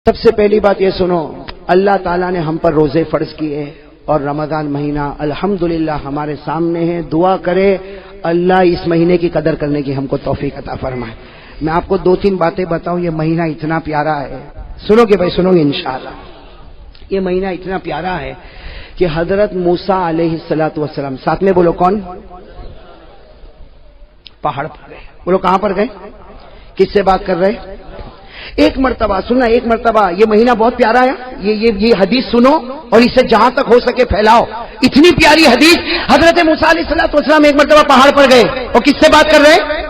سب سے پہلی بات یہ سنو، اللہ تعالیٰ نے ہم پر روزے فرض کیے اور رمضان مہینہ الحمدللہ ہمارے سامنے ہے. دعا کرے اللہ اس مہینے کی قدر کرنے کی ہم کو توفیق عطا فرمائے. میں آپ کو 2-3 باتیں بتاؤں. یہ مہینہ اتنا پیارا ہے، سنو گے بھائی، سنو گے انشاءاللہ. یہ مہینہ اتنا پیارا ہے کہ حضرت موسیٰ علیہ السلام ساتھ میں بولو کون؟ پہاڑ پر گئے. بولو کہاں پر گئے؟ کس سے بات کر رہے؟ ایک مرتبہ سننا، ایک مرتبہ. یہ مہینہ بہت پیارا ہے. یہ حدیث سنو اور اسے جہاں تک ہو سکے پھیلاؤ. اتنی پیاری حدیث. حضرت موسیٰ علیہ السلام ایک مرتبہ پہاڑ پر گئے اور کس سے بات کر رہے؟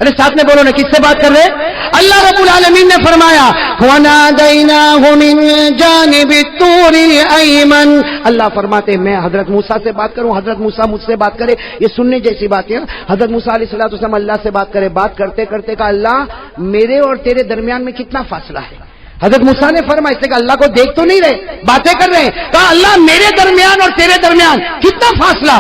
ارے ساتھ میں بولو نا، کس سے بات کر رہے؟ اللہ رب العالمین نے فرمایا وَنَادَيْنَاهُ مِن جَانِبِ الطُّورِ الْأَيْمَنِ. اللہ فرماتے میں حضرت موسیٰ سے بات کروں، حضرت موسیٰ مجھ سے بات کرے. یہ سننے جیسی بات ہے. حضرت موسیٰ علیہ السلام اللہ سے بات کرے. بات کرتے کرتے کہا اللہ میرے اور تیرے درمیان میں کتنا فاصلہ ہے؟ حضرت موسیٰ نے فرمایا، اس نے کہا اللہ کو دیکھ تو نہیں رہے، باتیں کر رہے ہیں. کہا اللہ میرے درمیان اور تیرے درمیان کتنا فاصلہ؟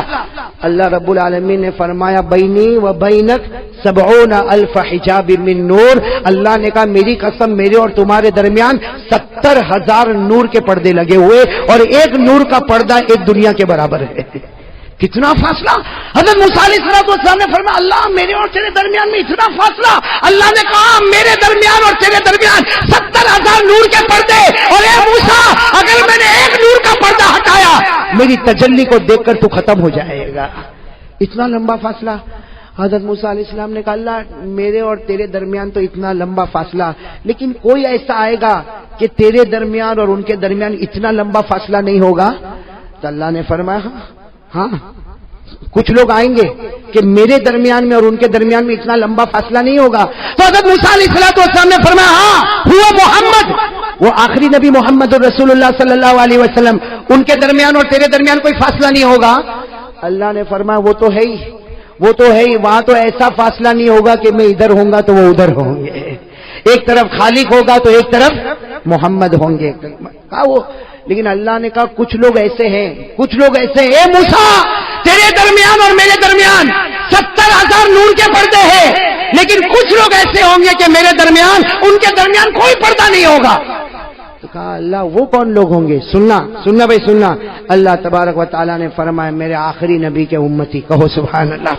اللہ رب العالمین نے فرمایا بینی و بینک 70,000 حجاب من نور. اللہ نے کہا میری قسم میرے اور تمہارے درمیان 70,000 نور کے پردے لگے ہوئے اور ایک نور کا پردہ ایک دنیا کے برابر ہے. کتنا فاصلہ؟ حضرت موسیٰ علیہ السلام نے فرمایا اللہ میرے اور تیرے درمیان میں اتنا فاصلہ. اللہ نے کہا میرے درمیان اور تیرے درمیان 70,000 نور کے پردے. اور اے موسیٰ اگر میں نے ایک نور کا پردہ ہٹایا میری تجلی کو دیکھ کر تو ختم ہو جائے گا. اتنا لمبا فاصلہ. حضرت موسیٰ علیہ السلام نے کہا اللہ میرے اور تیرے درمیان تو اتنا لمبا فاصلہ، لیکن کوئی ایسا آئے گا کہ تیرے درمیان اور ان کے درمیان اتنا لمبا فاصلہ نہیں ہوگا؟ تو اللہ نے فرمایا ہاں کچھ لوگ آئیں گے کہ میرے درمیان میں اور ان کے درمیان میں اتنا لمبا فاصلہ نہیں ہوگا. تو حضرت موسیٰ علیہ السلام نے فرمایا ہاں ہوا محمد، وہ آخری نبی محمد رسول اللہ صلی اللہ علیہ وسلم، ان کے درمیان اور تیرے درمیان کوئی فاصلہ نہیں ہوگا. اللہ نے فرمایا وہ تو ہے ہی، وہ تو ہے ہی. وہاں تو ایسا فاصلہ نہیں ہوگا کہ میں ادھر ہوں گا تو وہ ادھر ہوں گے، ایک طرف خالق ہوگا تو ایک طرف محمد ہوں گے. کہا وہ، لیکن اللہ نے کہا کچھ لوگ ایسے ہیں، کچھ لوگ ایسے ہیں. اے موسیٰ تیرے درمیان اور میرے درمیان 70,000 نور کے پردے ہیں، لیکن کچھ لوگ ایسے ہوں گے کہ میرے درمیان ان کے درمیان کوئی پردہ نہیں ہوگا. تو کہا اللہ وہ کون لوگ ہوں گے؟ سننا بھائی سننا. اللہ تبارک و تعالیٰ نے فرمایا میرے آخری نبی کے امتی. کہو سبحان اللہ.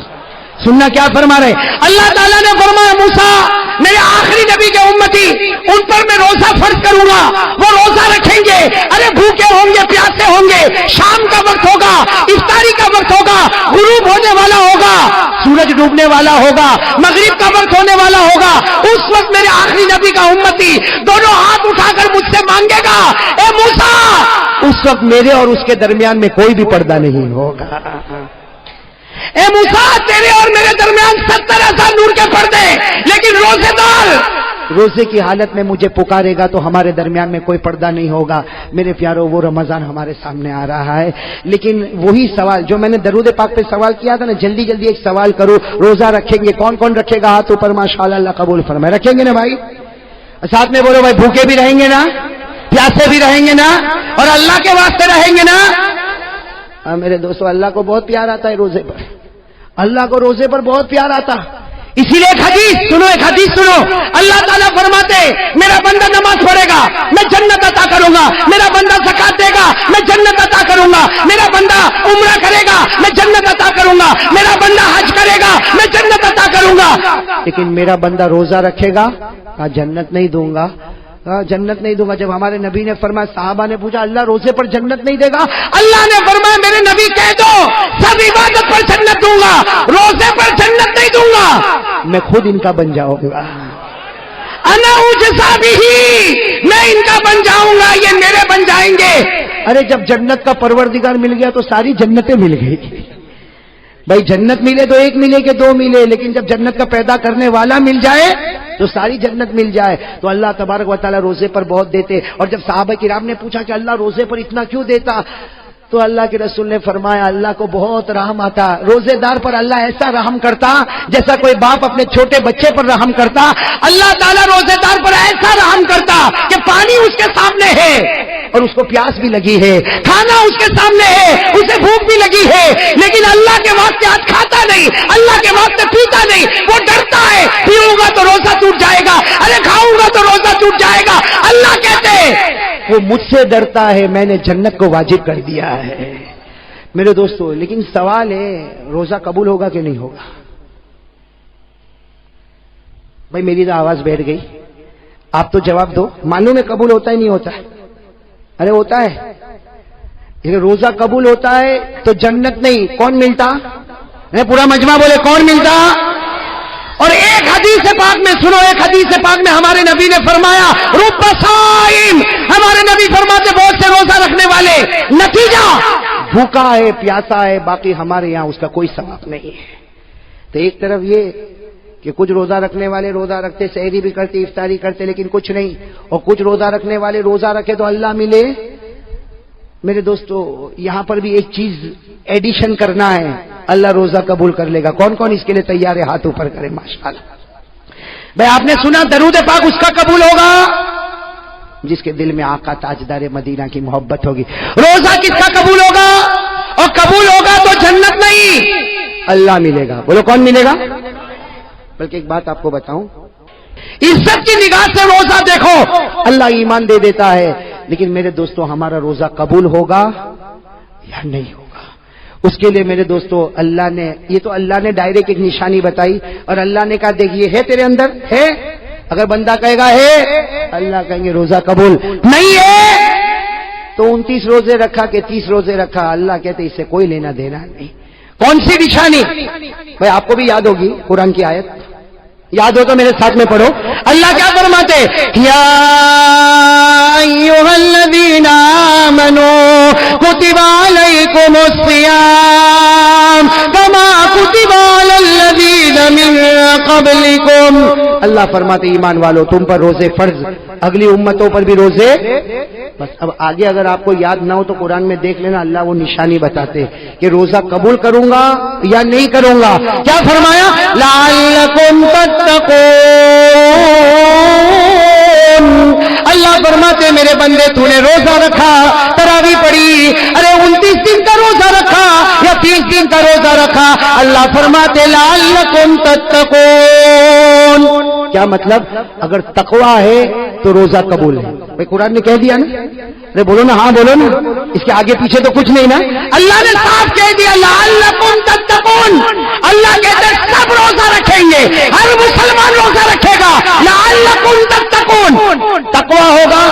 سننا کیا فرما رہے؟ اللہ تعالیٰ نے فرمایا موسیٰ میرے آخری نبی کے امتی ان پر میں روزہ فرض کروں گا، وہ روزہ رکھیں گے. ارے بھوکے ہوں گے، پیاسے ہوں گے، شام کا وقت ہوگا، افطاری کا وقت ہوگا، غروب ہونے والا ہوگا، سورج ڈوبنے والا ہوگا، مغرب کا وقت ہونے والا ہوگا. اس وقت میرے آخری نبی کا امتی دونوں ہاتھ اٹھا کر مجھ سے مانگے گا اے موسیٰ. اس وقت میرے اور اس کے درمیان میں کوئی بھی پردہ نہیں ہوگا. اے موسیٰ تیرے اور میرے درمیان 70,000 نور کے پردے، لیکن روزے دار روزے کی حالت میں مجھے پکارے گا تو ہمارے درمیان میں کوئی پردہ نہیں ہوگا. میرے پیارو وہ رمضان ہمارے سامنے آ رہا ہے، لیکن وہی سوال جو میں نے درود پاک پہ سوال کیا تھا نا، جلدی ایک سوال کروں. روزہ رکھیں گے کون کون رکھے گا؟ ہاتھ اوپر ماشاءاللہ، اللہ قبول فرمائے. رکھیں گے نا بھائی؟ ساتھ میں بولو بھائی بھوکے بھی رہیں گے نا، پیاسے بھی رہیں گے نا، اور اللہ کے واسطے رہیں گے نا. میرے دوستو اللہ کو بہت پیار آتا ہے روزے پر، اللہ کو روزے پر بہت پیار آتا. اسی لیے ایک حدیث سنو. اللہ تعالیٰ فرماتے میرا بندہ نماز پڑھے گا میں جنت عطا کروں گا، میرا بندہ زکات دے گا میں جنت عطا کروں گا، میرا بندہ عمرہ کرے گا میں جنت عطا کروں گا، میرا بندہ حج کرے گا میں جنت عطا کروں گا. لیکن میرا بندہ روزہ رکھے گا جنت نہیں دوں گا، جنت نہیں دوں گا. جب ہمارے نبی نے فرمایا، صحابہ نے پوچھا اللہ روزے پر جنت نہیں دے گا؟ اللہ نے فرمایا میرے نبی کہہ دو سب عبادت پر جنت دوں گا، روزے پر جنت نہیں دوں گا. میں خود ان کا بن جاؤں گا، انا اجزا بہی، میں ان کا بن جاؤں گا، یہ میرے بن جائیں گے. ارے جب جنت کا پروردگار مل گیا تو ساری جنتیں مل گئی. بھائی جنت ملے تو ایک ملے کہ دو ملے، لیکن جب جنت کا پیدا کرنے والا مل جائے تو ساری جنت مل جائے. تو اللہ تبارک و تعالیٰ روزے پر بہت دیتے. اور جب صحابہ کرام نے پوچھا کہ اللہ روزے پر اتنا کیوں دیتا، تو اللہ کے رسول نے فرمایا اللہ کو بہت رحم آتا. روزے دار پر اللہ ایسا رحم کرتا جیسا کوئی باپ اپنے چھوٹے بچے پر رحم کرتا. اللہ تعالیٰ روزے دار پر ایسا رحم کرتا کہ پانی اس کے سامنے ہے اور اس کو پیاس بھی لگی ہے، کھانا اس کے سامنے ہے، اسے بھوک بھی لگی ہے، لیکن اللہ کے واسطے آج کھاتا نہیں، اللہ کے واسطے پیتا نہیں. وہ ڈرتا ہے پیوں گا تو روزہ ٹوٹ جائے گا، ارے کھاؤں گا تو روزہ ٹوٹ جائے گا. اللہ کہتے ہیں وہ مجھ سے ڈرتا ہے، میں نے جنت کو واجب کر دیا ہے۔ میرے دوستو، لیکن سوال ہے روزہ قبول ہوگا کہ نہیں ہوگا؟ بھائی میری تو آواز بیٹھ گئی، آپ تو جواب دو۔ معلوم ہے قبول ہوتا ہی نہیں ہوتا؟ ارے ہوتا ہے۔ لیکن روزہ قبول ہوتا ہے تو جنت نہیں، کون ملتا؟ پورا مجمع بولے کون ملتا؟ اور ایک حدیث پاک میں سنو، ایک حدیث پاک میں ہمارے نبی نے فرمایا رب صائم، ہمارے نبی فرماتے بہت سے روزہ رکھنے والے، نتیجہ بھوکا ہے، پیاسا ہے، باقی ہمارے یہاں اس کا کوئی ثواب نہیں ہے۔ تو ایک طرف یہ کہ کچھ روزہ رکھنے والے روزہ رکھتے، سحری بھی کرتے، افطاری کرتے، لیکن کچھ نہیں، اور کچھ روزہ رکھنے والے روزہ رکھے تو اللہ ملے۔ میرے دوستو، یہاں پر بھی ایک چیز ایڈیشن کرنا ہے، اللہ روزہ قبول کر لے گا۔ کون کون اس کے لیے تیار ہے؟ ہاتھ اوپر کرے ماشاءاللہ۔ بھائی آپ نے سنا درود پاک اس کا قبول ہوگا جس کے دل میں آقا تاجدار مدینہ کی محبت ہوگی۔ روزہ کس کا قبول ہوگا؟ اور قبول ہوگا تو جنت نہیں، اللہ ملے گا۔ بولو کون ملے گا؟ بلکہ ایک بات آپ کو بتاؤں، عزت کی نگاہ سے روزہ دیکھو، اللہ ایمان دے دیتا ہے، لیکن میرے دوستو ہمارا روزہ قبول ہوگا یا نہیں ہوگا؟ اس کے لیے میرے دوستو اللہ نے، یہ تو اللہ نے ڈائریکٹ ایک نشانی بتائی، اور اللہ نے کہا دیکھ یہ ہے تیرے اندر ہے، اگر بندہ کہے گا ہے، اللہ کہیں گے روزہ قبول، نہیں ہے تو 29 روزے رکھا کہ 30 روزے رکھا، اللہ کہتے اس سے کوئی لینا دینا نہیں۔ کون سی نشانی؟ بھائی آپ کو بھی یاد ہوگی قرآن کی آیت، یاد ہو تو میرے ساتھ میں پڑھو۔ اللہ کیا فرماتے؟ یا ایھا الذین آمنوا کتب علیکم الصیام کما کتب علی الذین من قبلکم۔ اللہ فرماتے ایمان والو تم پر روزے فرض، اگلی امتوں پر بھی روزے۔ بس اب آگے اگر آپ کو یاد نہ ہو تو قرآن میں دیکھ لینا، اللہ وہ نشانی بتاتے کہ روزہ قبول کروں گا یا نہیں کروں گا۔ کیا فرمایا؟ لعلکم تتقون۔ اللہ فرماتے میرے بندے تو نے روزہ رکھا، تراویح پڑھی، ارے 29 دن کا روزہ رکھا یا 30 دن کا روزہ رکھا، اللہ فرماتے لعلکم تتقون۔ کیا مطلب؟ اگر تقویٰ ہے تو روزہ قبول ہے۔ بھائی قرآن نے کہہ دیا نا، ارے بولو نا، ہاں بولو نا، اس کے آگے پیچھے تو کچھ نہیں نا، اللہ نے صاف کہہ دیا لعلکم تتقون۔ اللہ کہتے ہیں سب روزہ رکھیں گے، ہر مسلمان روزہ رکھے گا، لعلکم تتقون۔ تقویٰ ہوگا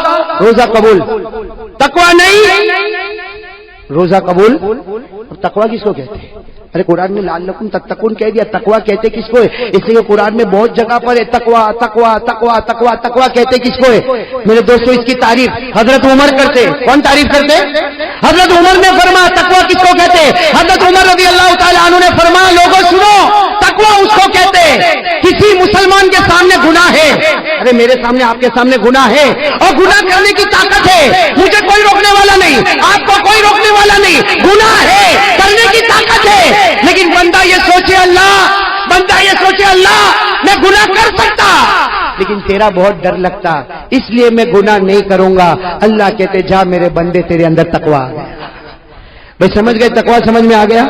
روزہ قبول، تقویٰ نہیں روزہ قبول۔ اور تقویٰ کس کو کہتے ہیں؟ ارے قرآن میں لعلکم تتقون کہہ دیا، تقویٰ کہتے کس کو ہے؟ اس لیے قرآن میں بہت جگہ پر ہے تقویٰ تقویٰ تقویٰ تقویٰ تقویٰ کہتے کس کو ہے؟ میرے دوستو اس کی تعریف حضرت عمر کرتے۔ کون تعریف کرتے؟ حضرت عمر نے فرمایا تقویٰ کس کو کہتے؟ حضرت عمر رضی اللہ تعالیٰ عنہ نے فرمایا لوگوں سنو، تقویٰ اس کو کہتے کسی مسلمان کے سامنے گناہ ہے، ارے میرے سامنے آپ کے سامنے گناہ ہے اور گناہ کرنے کی طاقت ہے، مجھے کوئی روکنے والا نہیں، آپ کو کوئی روکنے والا نہیں، گناہ ہے، کرنے کی طاقت ہے، لیکن بندہ یہ سوچے اللہ میں گناہ کر سکتا لیکن تیرا بہت ڈر لگتا، اس لیے میں گناہ نہیں کروں گا۔ اللہ کہتے جا میرے بندے تیرے اندر تقویٰ آ گیا۔ بھائی سمجھ گئے؟ تقویٰ سمجھ میں آ گیا؟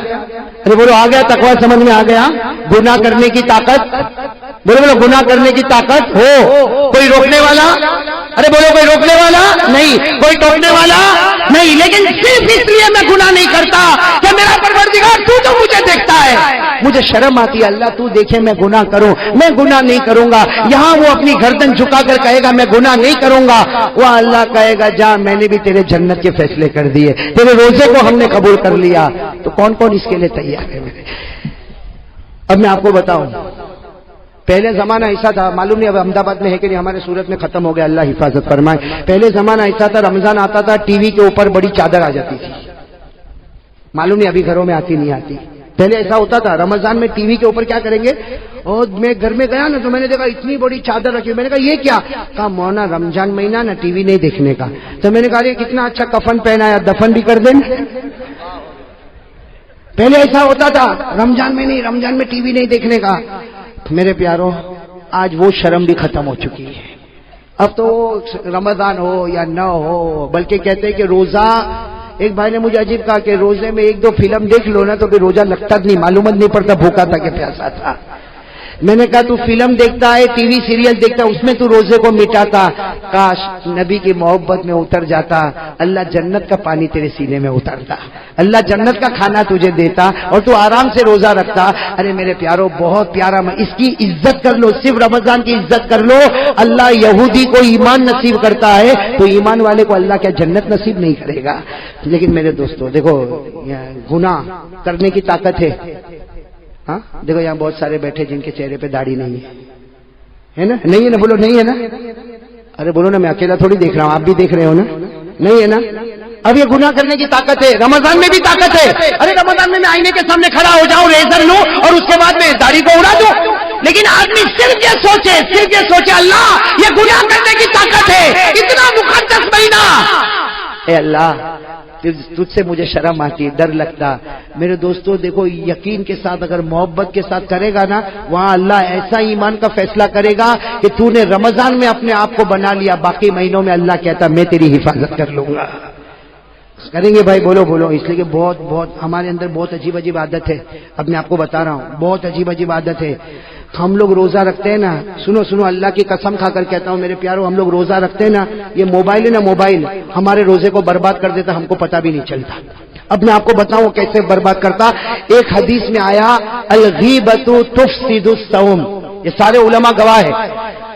ارے بولو آ گیا؟ تقویٰ سمجھ میں آ گیا؟ گناہ کرنے کی طاقت، بولو گناہ کرنے کی طاقت ہو، کوئی روکنے والا، ارے بولو کوئی روکنے والا نہیں، کوئی ٹوکنے والا نہیں، لیکن صرف اس لیے میں گناہ نہیں کرتا کہ میرا پروردگار تو مجھے دیکھتا ہے، مجھے شرم آتی ہے اللہ تو دیکھے میں گناہ کروں، میں گناہ نہیں کروں گا۔ یہاں وہ اپنی گردن جھکا کر کہے گا میں گناہ نہیں کروں گا، وہ اللہ کہے گا جا میں نے بھی تیرے جنت کے فیصلے کر دیے، تیرے روزے کو ہم نے قبول کر لیا۔ تو کون کون اس کے لیے تیار ہے؟ اب میں آپ کو بتاؤں، پہلے زمانہ ایسا تھا، معلوم نہیں اب احمد آباد میں ہے کہ نہیں، ہمارے صورت میں ختم ہو گیا، اللہ حفاظت فرمائے۔ پہلے زمانہ ایسا تھا، رمضان آتا تھا ٹی وی کے اوپر بڑی چادر آ جاتی تھی، معلوم نہیں ابھی گھروں میں آتی نہیں آتی۔ پہلے ایسا ہوتا تھا رمضان میں ٹی وی کے اوپر کیا کریں گے، اور میں گھر میں گیا نا تو میں نے دیکھا اتنی بڑی چادر رکھی، میں نے کہا یہ کیا؟ کہا مونا رمضان مہینہ نا ٹی وی نہیں دیکھنے کا۔ تو میں نے کہا یہ کتنا اچھا کفن پہنا ہے، دفن بھی کر دیں۔ پہلے ایسا ہوتا تھا رمضان میں نہیں، رمضان میں ٹی وی نہیں دیکھنے کا۔ میرے پیاروں آج وہ شرم بھی ختم ہو چکی ہے، اب تو رمضان ہو یا نہ ہو، بلکہ کہتے ہیں کہ روزہ، ایک بھائی نے مجھے عجیب کہا کہ روزے میں 1-2 فلم دیکھ لو نا تو پھر روزہ لگتا نہیں، معلومات نہیں پڑتا بھوکا تھا کہ پیاسا تھا۔ میں نے کہا تو فلم دیکھتا ہے, ٹی وی سیریل دیکھتا ہے, اس میں تو روزے کو مٹاتا, کاش نبی کی محبت میں اتر جاتا, اللہ جنت کا پانی تیرے سینے میں اترتا, اللہ جنت کا کھانا تجھے دیتا اور تو آرام سے روزہ رکھتا. ارے میرے پیاروں بہت پیارا, اس کی عزت کر لو, صرف رمضان کی عزت کر لو. اللہ یہودی کو ایمان نصیب کرتا ہے تو ایمان والے کو اللہ کیا جنت نصیب نہیں کرے گا. لیکن میرے دوستو دیکھو, گناہ کرنے کی طاقت ہے. ہاں دیکھو یہاں بہت سارے بیٹھے جن کے چہرے پہ داڑھی نہیں ہے نا, نہیں ہے نا, بولو نہیں ہے نا. ارے بولو نا, میں اکیلا تھوڑی دیکھ رہا ہوں, آپ بھی دیکھ رہے ہو نا, نہیں ہے نا. اب یہ گناہ کرنے کی طاقت ہے, رمضان میں بھی طاقت ہے. ارے رمضان میں آئینے کے سامنے کھڑا ہو جاؤں, ریزر لوں اور اس کے بعد میں داڑھی کو اڑا دوں. لیکن آدمی صرف یہ سوچے اللہ یہ گناہ کرنے کی طاقت ہے, اتنا مقدس مہینہ. اے اللہ تجھ سے مجھے شرم آتی, ڈر لگتا. میرے دوستو دیکھو, یقین کے ساتھ اگر محبت کے ساتھ کرے گا نا, وہاں اللہ ایسا ایمان کا فیصلہ کرے گا کہ تو نے رمضان میں اپنے آپ کو بنا لیا, باقی مہینوں میں اللہ کہتا میں تیری حفاظت کر لوں گا. کریں گے بھائی, بولو بولو. اس لیے کہ بہت ہمارے اندر بہت عجیب عجیب عادت ہے, اب میں آپ کو بتا رہا ہوں, بہت عجیب عجیب عادت ہے. ہم لوگ روزہ رکھتے ہیں نا, سنو اللہ کی قسم کھا کر کہتا ہوں میرے پیاروں, ہم لوگ روزہ رکھتے ہیں نا, یہ موبائل ہے نا, موبائل ہمارے روزے کو برباد کر دیتا, ہم کو پتہ بھی نہیں چلتا. اب میں آپ کو بتاؤں کیسے برباد کرتا. ایک حدیث میں آیا الغیبۃ تفسد الصوم, یہ سارے علماء گواہ ہیں.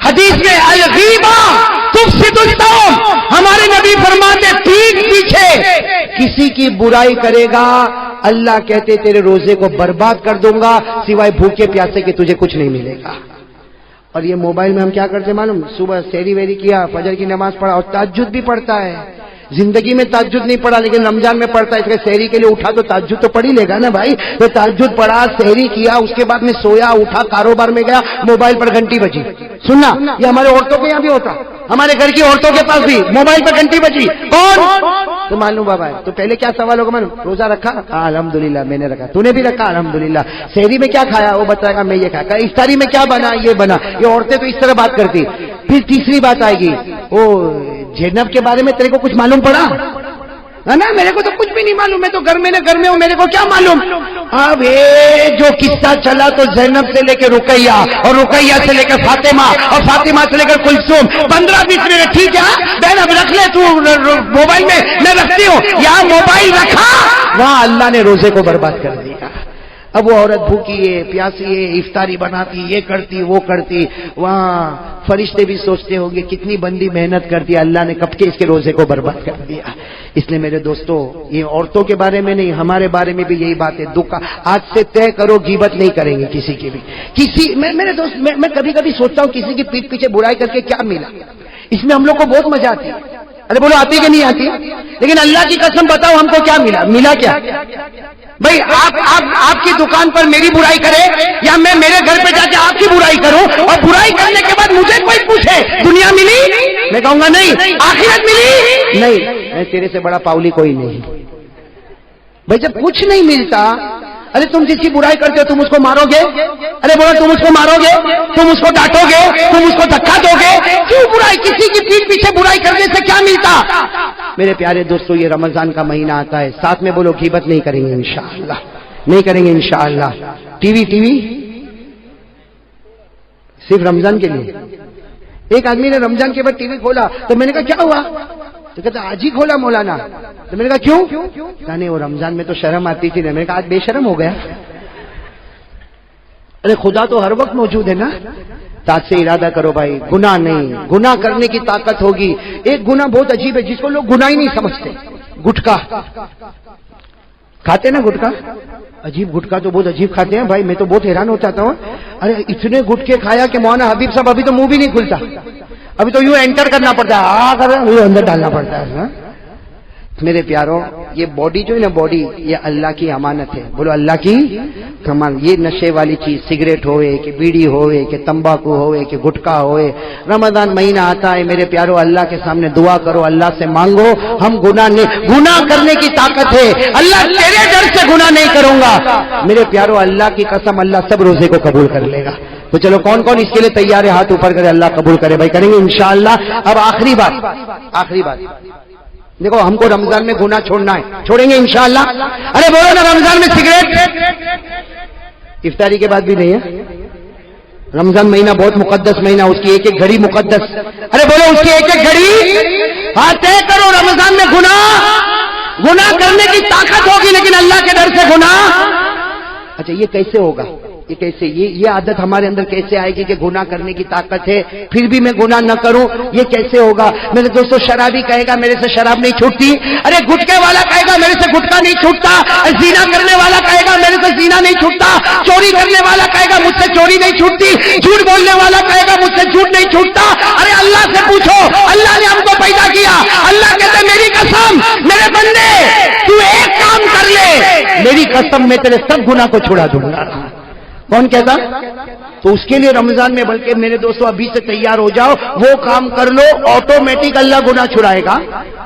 حدیث میں الغیبہ تفسد الصوم, ہمارے نبی فرماتے پیٹھ پیچھے کسی کی برائی کرے گا, اللہ کہتے تیرے روزے کو برباد کر دوں گا, سوائے بھوکے پیاسے کے تجھے کچھ نہیں ملے گا. اور یہ موبائل میں ہم کیا کرتے معلوم, صبح سحری ویری کیا, فجر کی نماز پڑھا اور تہجد بھی پڑھتا ہے. زندگی میں تہجد نہیں پڑھا لیکن رمضان میں پڑھتا ہے, اس کے سحری کے لیے اٹھا تو تہجد تو پڑھ ہی لے گا نا بھائی. تو تہجد پڑھا, سحری کیا, اس کے بعد میں سویا, اٹھا, کاروبار میں گیا, موبائل پر گھنٹی بجی. سننا, یہ ہمارے عورتوں کے یہاں بھی ہوتا, ہمارے گھر کی عورتوں کے پاس بھی موبائل پر گھنٹی بجی. کون تو معلوم بابا ہے. تو پہلے کیا سوال ہوگا معلوم, روزہ رکھا, الحمدللہ میں نے رکھا, تو نے بھی رکھا الحمدللہ. سحری میں کیا کھایا, وہ بتائے گا میں یہ کھایا. افطاری میں کیا بنا, یہ بنا. یہ عورتیں تو اس طرح بات کرتی. پھر تیسری بات آئے گی, وہ زینب کے بارے میں تیرے کو کچھ معلوم پڑا ہے نا, میرے کو تو کچھ بھی نہیں معلوم, میں تو گھر میں ہوں, میرے کو کیا معلوم. اب یہ جو قصہ چلا تو زینب سے لے کے رقیہ, اور رقیہ سے لے کے فاطمہ, اور فاطمہ سے لے کر کلثوم, 15-20 منٹ. ٹھیک ہے بہن, اب رکھ لے تو موبائل میں رکھتی ہوں. یہاں موبائل رکھا, وہاں اللہ نے روزے کو برباد کر دیا. اب وہ عورت بھوکی ہے, پیاسی ہے, افطاری بناتی, یہ کرتی وہ کرتی, وہاں فرشتے بھی سوچتے ہوں گے کتنی بندی محنت کرتی, اللہ نے کب کے اس کے روزے کو برباد کر دیا. اس لیے میرے دوستو, یہ عورتوں کے بارے میں نہیں, ہمارے بارے میں بھی یہی بات ہے. دکھ آج سے طے کرو غیبت نہیں کریں گے کسی کی بھی. میرے دوست, میں کبھی کبھی سوچتا ہوں کسی کی پیٹھ پیچھے برائی کر کے کیا ملا. اس میں ہم لوگ کو بہت مزہ آتی ہے. ارے بولو آتی کہ نہیں آتی, لیکن اللہ کی قسم بتاؤ ہم کو کیا ملا کیا بھائی. آپ کی دکان پر میری برائی کرے, یا میں میرے گھر پہ جا کے آپ کی برائی کروں, اور برائی کرنے کے بعد مجھے کوئی پوچھے دنیا ملی, میں کہوں گا نہیں. آخرت ملی نہیں, تیرے سے بڑا پاؤلی کوئی نہیں بھائی. جب کچھ نہیں ملتا, ارے تم جس کی برائی کرتے ہو تم اس کو مارو گے, ارے بولو تم اس کو مارو گے, تم اس کو ڈانٹو گے, تم اس کو دھکا دو گے, کیوں برائی, کسی کی پیٹھ پیچھے برائی کرنے سے کیا ملتا. میرے پیارے دوستو, یہ رمضان کا مہینہ آتا ہے, ساتھ میں بولو غیبت نہیں کریں گے انشاءاللہ, نہیں کریں گے انشاءاللہ. ٹی وی صرف رمضان کے لیے. ایک آدمی نے رمضان کے بعد ٹی وی کھولا تو میں نے کہا کیا ہوا, تو کہتا آج ہی کھولا مولانا. تو میں نے کہا کیوں, کہا نہیں وہ رمضان میں تو شرم آتی تھی. میں نے کہا آج بے شرم ہو گیا. ارے خدا تو ہر وقت موجود ہے نا. تاج سے ارادہ کرو بھائی, گناہ نہیں, گناہ کرنے کی طاقت ہوگی. ایک گناہ بہت عجیب ہے جس کو لوگ گناہ ہی نہیں سمجھتے, گٹکا کھاتے نا. گٹکا عجیب, گٹکا تو بہت عجیب کھاتے ہیں بھائی, میں تو بہت حیران ہو جاتا ہوں. ارے اتنے گٹکے کھایا کہ مولانا حبیب صاحب ابھی تو منہ بھی نہیں کھلتا, ابھی تو یوں انٹر کرنا پڑتا ہے, اندر ڈالنا پڑتا ہے. میرے پیاروں, یہ باڈی جو ہے نا, باڈی یہ اللہ کی امانت ہے. بولو اللہ کی امانت. یہ نشے والی چیز, سگریٹ ہوئے کہ بیڑی ہوئے کہ تمباکو ہوئے کہ گٹکا ہوئے, رمضان مہینہ آتا ہے میرے پیاروں, اللہ کے سامنے دعا کرو, اللہ سے مانگو. ہم گناہ کرنے کی طاقت ہے. اللہ تیرے ڈر سے گناہ نہیں کروں گا. میرے پیاروں, اللہ کی قسم, اللہ سب روزے کو قبول کر لے گا. تو چلو کون کون اس کے لیے تیار ہے, ہاتھ اوپر کرے, اللہ قبول کرے بھائی. کریں گے انشاءاللہ. اب آخری بات دیکھو, ہم کو رمضان میں گناہ چھوڑنا ہے, چھوڑیں گے انشاءاللہ. ارے بولو نا, رمضان میں سگریٹ افطاری کے بعد بھی نہیں ہے. رمضان مہینہ بہت مقدس مہینہ، اس کی ایک ایک گھڑی مقدس. ارے بولو اس کی ایک ایک گھڑی. ہاں طے کرو رمضان میں گناہ کرنے کی طاقت ہوگی لیکن اللہ کے ڈر سے گناہ. اچھا یہ کیسے ہوگا؟ یہ کیسے یہ عادت ہمارے اندر کیسے آئے گی کہ گناہ کرنے کی طاقت ہے پھر بھی میں گناہ نہ کروں؟ یہ کیسے ہوگا؟ میرے دوستو شرابی کہے گا میرے سے شراب نہیں چھوٹتی. ارے گٹکے والا کہے گا میرے سے گٹکا نہیں چھوٹتا. زنا کرنے والا کہے گا میرے سے زنا نہیں چھوٹتا. چوری کرنے والا کہے گا مجھ سے چوری نہیں چھوٹتی. جھوٹ بولنے والا کہے گا مجھ سے جھوٹ نہیں چھوٹتا. ارے اللہ سے پوچھو، اللہ نے ہم کو پیدا کیا. اللہ کہتے میری قسم میرے بندے تو ایک کام کر لے، میری قسم میں تیرے سب گناہ کو چھڑا دوں گا. کون کہتا؟ تو اس کے لیے رمضان میں بلکہ میرے دوستو ابھی سے تیار ہو جاؤ، وہ کام کر لو آٹومیٹک اللہ گناہ چھڑائے گا.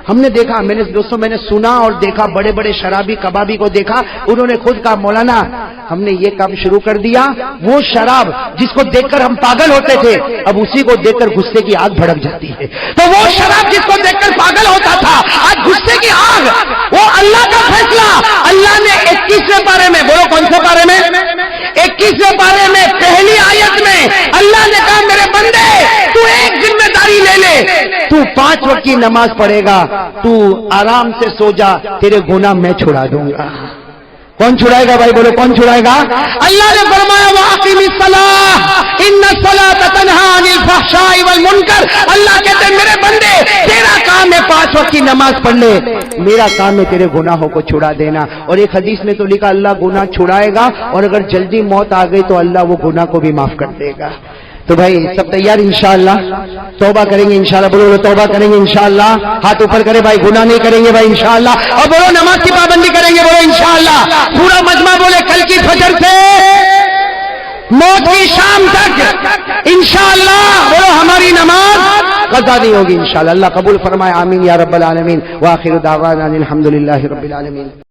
ہم نے دیکھا میں نے سنا اور دیکھا، بڑے بڑے شرابی کبابی کو دیکھا، انہوں نے خود کہا مولانا ہم نے یہ کام شروع کر دیا. وہ شراب جس کو دیکھ کر ہم پاگل ہوتے تھے اب اسی کو دیکھ کر غصے کی آگ بھڑک جاتی ہے. تو وہ شراب جس کو دیکھ کر پاگل ہوتا تھا آج غصے کی آگ. وہ اللہ کا فیصلہ اللہ نے 21ویں پارے میں، بولو کون سے پارے میں؟ 21ویں پارے میں پہلی آیت میں اللہ نے کہا میرے بندے تو ایک ذمہ داری لے لے، تو 5 وقت کی نماز پڑھے گا، تو آرام سے سو جا، تیرے گناہ میں چھڑا دوں گا. کون چھڑائے گا بھائی؟ بولو کون چھڑائے گا؟ اللہ نے فرمایا وَأَقِمِ الصَّلَاةَ إِنَّ الصَّلَاةَ تَنْهَىٰ عَنِ الْفَحْشَاءِ وَالْمُنكَرِ. اللہ کہتے ہیں میرے بندے تیرا کام ہے 5 وقت کی نماز پڑھ لے، میرا کام ہے تیرے گناہوں کو چھڑا دینا. اور ایک حدیث میں تو لکھا اللہ گناہ چھڑائے گا اور اگر جلدی موت آ گئی تو اللہ وہ گناہ کو بھی معاف کر دے گا. تو بھائی سب تیار انشاءاللہ؟ توبہ کریں گے انشاءاللہ. بولو توبہ کریں گے انشاءاللہ. ہاتھ اوپر کرے بھائی، گناہ نہیں کریں گے بھائی انشاءاللہ. اور بولو نماز کی پابندی کریں گے، بولو انشاءاللہ. پورا مجمع بولے کل کی فجر سے موت کی شام تک انشاءاللہ بولو ہماری نماز قضا نہیں ہوگی انشاءاللہ. اللہ قبول فرمائے، آمین یا رب العالمین. وآخر دعوانا الحمدللہ رب العالمین.